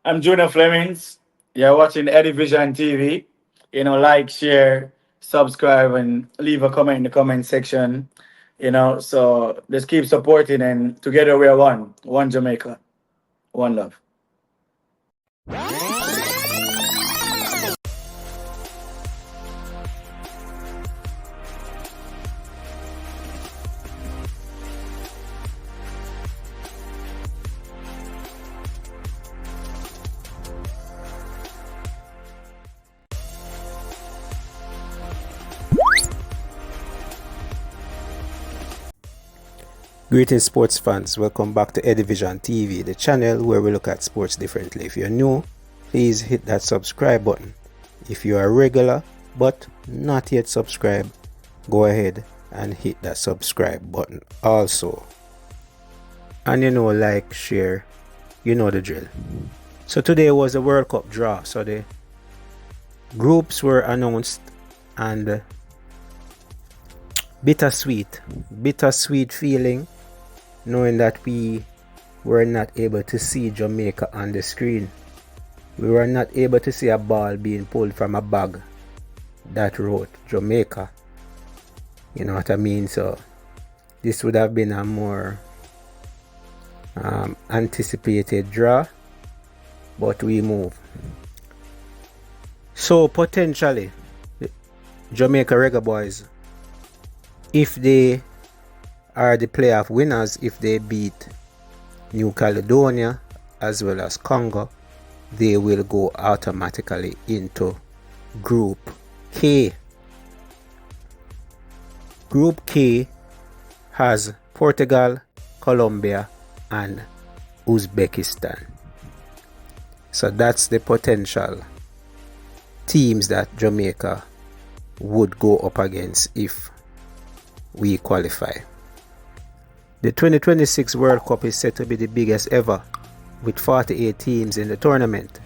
I'm Junior Flemings. You're watching Eddie Vision TV. Like, share, subscribe, and leave a comment in the comment section. So just keep supporting, and together we are one. One Jamaica. One love. Greetings sports fans, welcome back to Eddie Vision TV, the channel where we look at sports differently. If you're new, please hit that subscribe button. If you are regular but not yet subscribed, go ahead and hit that subscribe button also. And like, share, you know the drill. So today was the World Cup draw, so the groups were announced, and bittersweet feeling knowing that we were not able to see Jamaica on the screen. We were not able to see a ball being pulled from a bag that wrote Jamaica. You know what I mean? So this would have been a more anticipated draw, but we move. So potentially Jamaica Reggae Boyz, if they are the playoff winners, if they beat New Caledonia as well as Congo, they will go automatically into Group K. Group K has Portugal, Colombia, and Uzbekistan. So that's the potential teams that Jamaica would go up against if we qualify. The 2026 World Cup is set to be the biggest ever, with 48 teams in the tournament,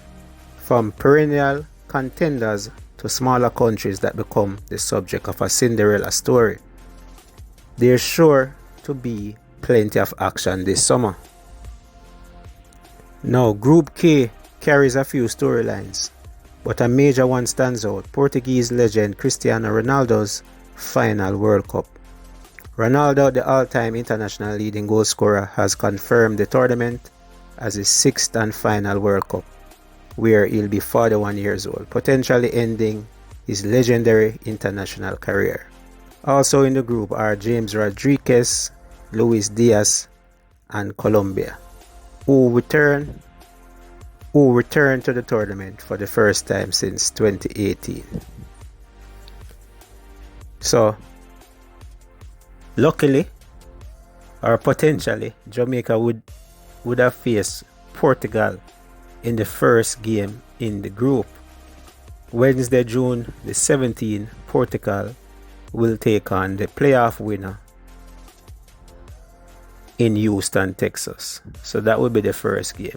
from perennial contenders to smaller countries that become the subject of a Cinderella story. There's sure to be plenty of action this summer. Now, Group K carries a few storylines, but a major one stands out: Portuguese legend Cristiano Ronaldo's final World Cup. Ronaldo, the all-time international leading goal scorer, has confirmed the tournament as his sixth and final World Cup, where he'll be 41 years old, potentially ending his legendary international career. Also in the group are James Rodriguez, Luis Diaz, and Colombia, who return to the tournament for the first time since 2018. So, luckily, or potentially, Jamaica would have faced Portugal in the first game in the group. Wednesday, June the 17th, Portugal will take on the playoff winner in Houston, Texas. So that would be the first game.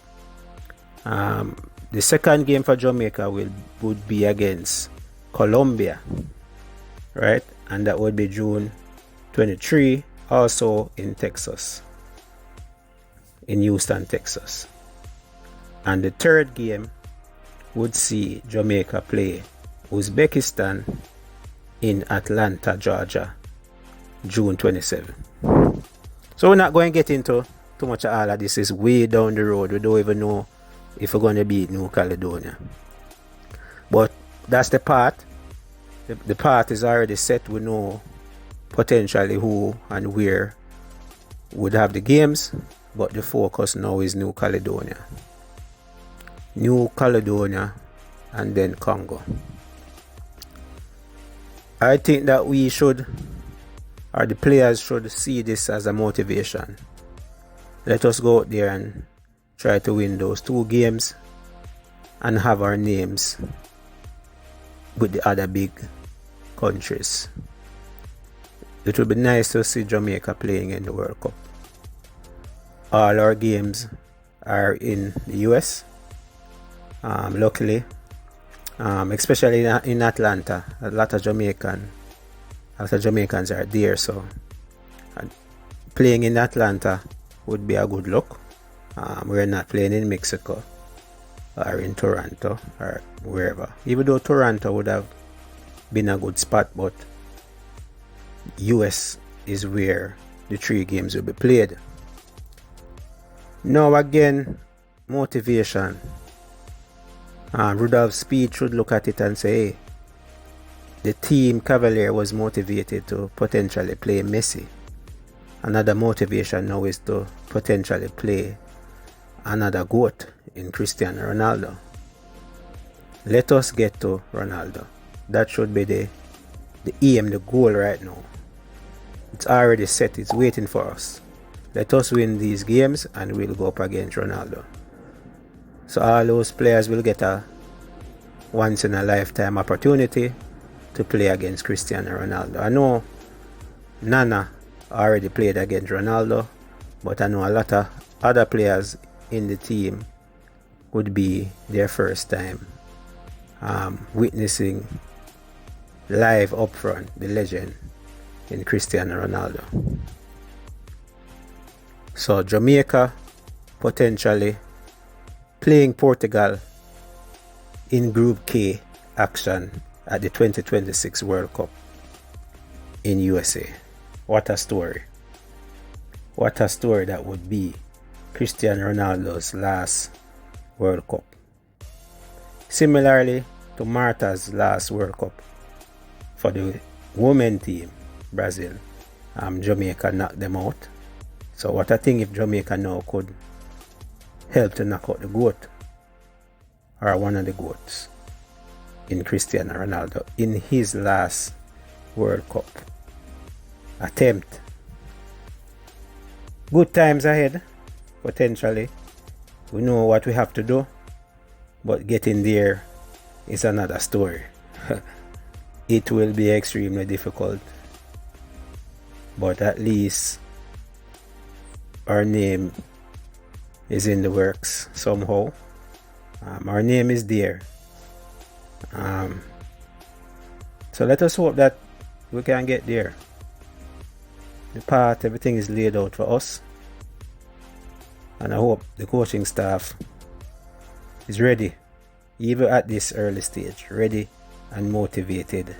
The second game for Jamaica would be against Colombia, right? And that would be June 23, also in Texas, in Houston, Texas. And the third game would see Jamaica play Uzbekistan in Atlanta, Georgia, June 27. So we're not going to get into too much of all of this. Is way down the road. We don't even know if we're going to beat New Caledonia. But that's the part. The part is already set. We know potentially who and where would have the games, but the focus now is New Caledonia and then Congo. I think that we should, or the players should, see this as a motivation. Let us go out there and try to win those two games and have our names with the other big countries. It would be nice to see Jamaica playing in the World Cup. All our games are in the US, luckily, especially in Atlanta. A lot of Jamaicans are there, so playing in Atlanta would be a good look. We're not playing in Mexico, or in Toronto or wherever. Even though Toronto would have been a good spot, but US is where the 3 games will be played. Now again, motivation. Rudolph's speech should look at it and say, hey, the team Cavalier was motivated to potentially play Messi. Another motivation now is to potentially play another GOAT in Cristiano Ronaldo. Let us get to Ronaldo. That should be the aim, the goal right now. It's already set, it's waiting for us. Let us win these games and we'll go up against Ronaldo. So all those players will get a once in a lifetime opportunity to play against Cristiano Ronaldo. I know Nana already played against Ronaldo, but I know a lot of other players in the team would be their first time witnessing live up front the legend in Cristiano Ronaldo. So Jamaica potentially playing Portugal in Group K action at the 2026 World Cup in USA. What a story. What a story that would be Cristiano Ronaldo's last World Cup. Similarly to Martha's last World Cup for the women team, Brazil, Jamaica knocked them out. So what I think if Jamaica now could help to knock out the GOAT or one of the GOATs in Cristiano Ronaldo in his last World Cup attempt. Good times ahead, potentially. We know what we have to do, but getting there is another story. It will be extremely difficult, but at least our name is in the works somehow. Our name is there. So let us hope that we can get there. The path, everything is laid out for us, and I hope the coaching staff is ready, even at this early stage, ready and motivated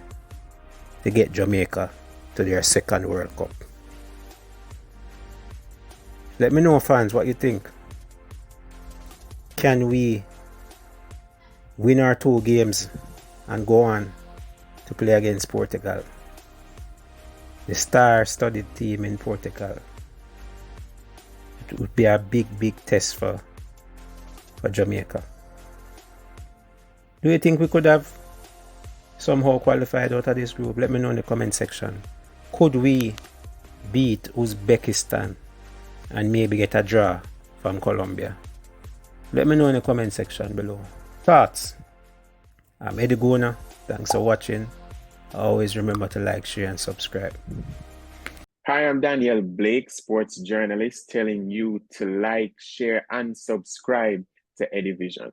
to get Jamaica to their second World Cup. Let me know, fans, what you think. Can we win our 2 games and go on to play against Portugal, the star-studded team in Portugal? It would be a big test for Jamaica. Do you think we could have somehow qualified out of this group? Let me know in the comment section. Could we beat Uzbekistan and maybe get a draw from Colombia? Let me know in the comment section below. Thoughts? I'm Eddie Gona. Thanks for watching. Always remember to like, share, and subscribe. Hi, I'm Daniel Blake, sports journalist, telling you to like, share, and subscribe to Eddie Vision.